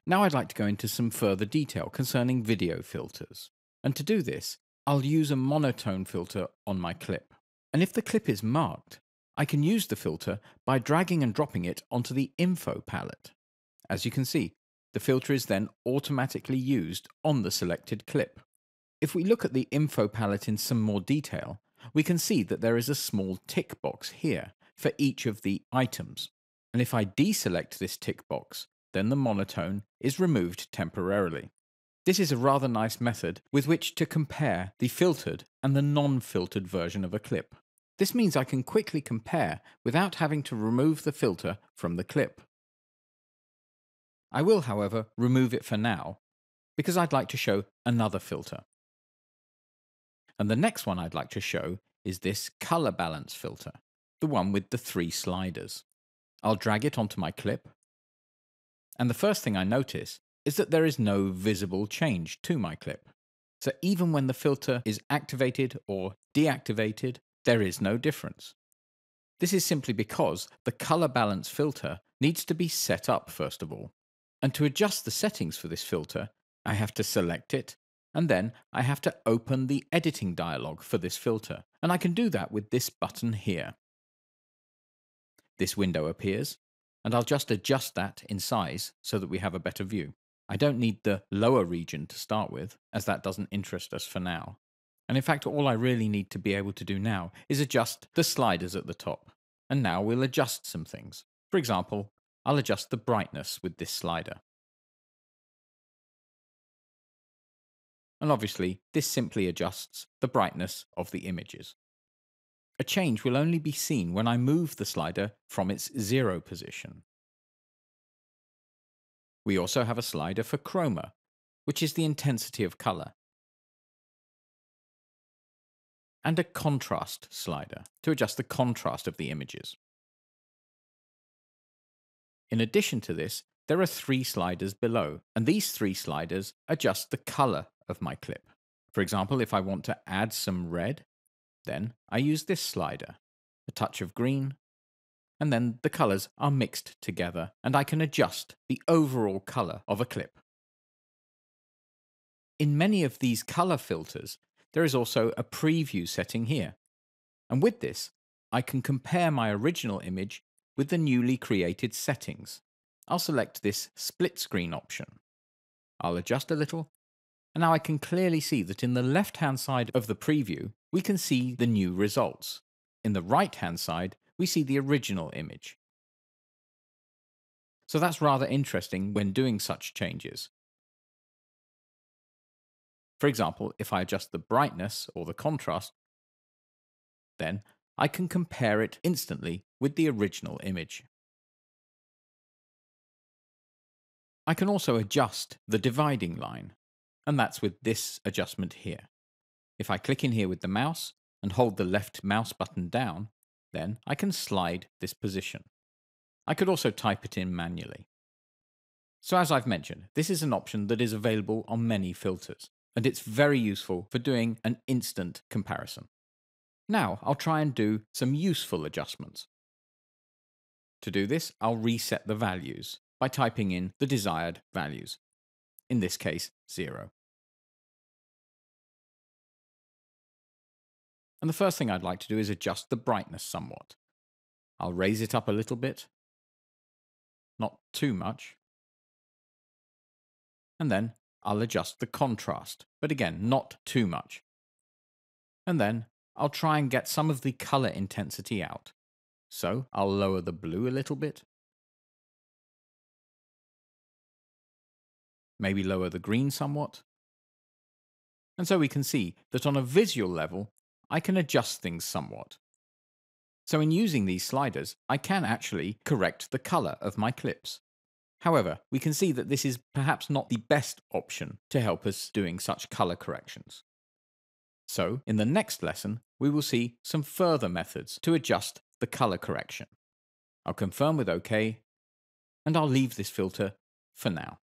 Now I'd like to go into some further detail concerning video filters. And to do this, I'll use a monotone filter on my clip. And if the clip is marked, I can use the filter by dragging and dropping it onto the info palette. As you can see, the filter is then automatically used on the selected clip. If we look at the info palette in some more detail, we can see that there is a small tick box here for each of the items. And if I deselect this tick box, then the monotone is removed temporarily. This is a rather nice method with which to compare the filtered and the non-filtered version of a clip. This means I can quickly compare without having to remove the filter from the clip. I will, however, remove it for now because I'd like to show another filter. And the next one I'd like to show is this color balance filter, the one with the 3 sliders. I'll drag it onto my clip, and the first thing I notice is that there is no visible change to my clip. So even when the filter is activated or deactivated, there is no difference. This is simply because the color balance filter needs to be set up first of all. And to adjust the settings for this filter, I have to select it, and then I have to open the editing dialog for this filter. And I can do that with this button here. This window appears, and I'll just adjust that in size so that we have a better view. I don't need the lower region to start with, as that doesn't interest us for now. And in fact, all I really need to be able to do now is adjust the sliders at the top. And now we'll adjust some things. For example, I'll adjust the brightness with this slider. And obviously, this simply adjusts the brightness of the images. A change will only be seen when I move the slider from its 0 position. We also have a slider for chroma, which is the intensity of color, and a contrast slider to adjust the contrast of the images. In addition to this, there are 3 sliders below, and these 3 sliders adjust the color of my clip. For example, if I want to add some red, then I use this slider, a touch of green, and then the colors are mixed together, and I can adjust the overall color of a clip. In many of these color filters, there is also a preview setting here. And with this, I can compare my original image with the newly created settings. I'll select this split screen option. I'll adjust a little, and now I can clearly see that in the left-hand side of the preview, we can see the new results. In the right-hand side, we see the original image. So that's rather interesting when doing such changes. For example, if I adjust the brightness or the contrast, then I can compare it instantly with the original image. I can also adjust the dividing line, and that's with this adjustment here. If I click in here with the mouse and hold the left mouse button down, then I can slide this position. I could also type it in manually. So as I've mentioned, this is an option that is available on many filters, and it's very useful for doing an instant comparison. Now I'll try and do some useful adjustments. To do this, I'll reset the values by typing in the desired values, in this case 0. And the first thing I'd like to do is adjust the brightness somewhat. I'll raise it up a little bit, not too much, and then I'll adjust the contrast, but again, not too much. And then I'll try and get some of the color intensity out. So I'll lower the blue a little bit, maybe lower the green somewhat. And so we can see that on a visual level, I can adjust things somewhat. So in using these sliders, I can actually correct the color of my clips. However, we can see that this is perhaps not the best option to help us doing such color corrections. So in the next lesson, we will see some further methods to adjust the color correction. I'll confirm with OK, and I'll leave this filter for now.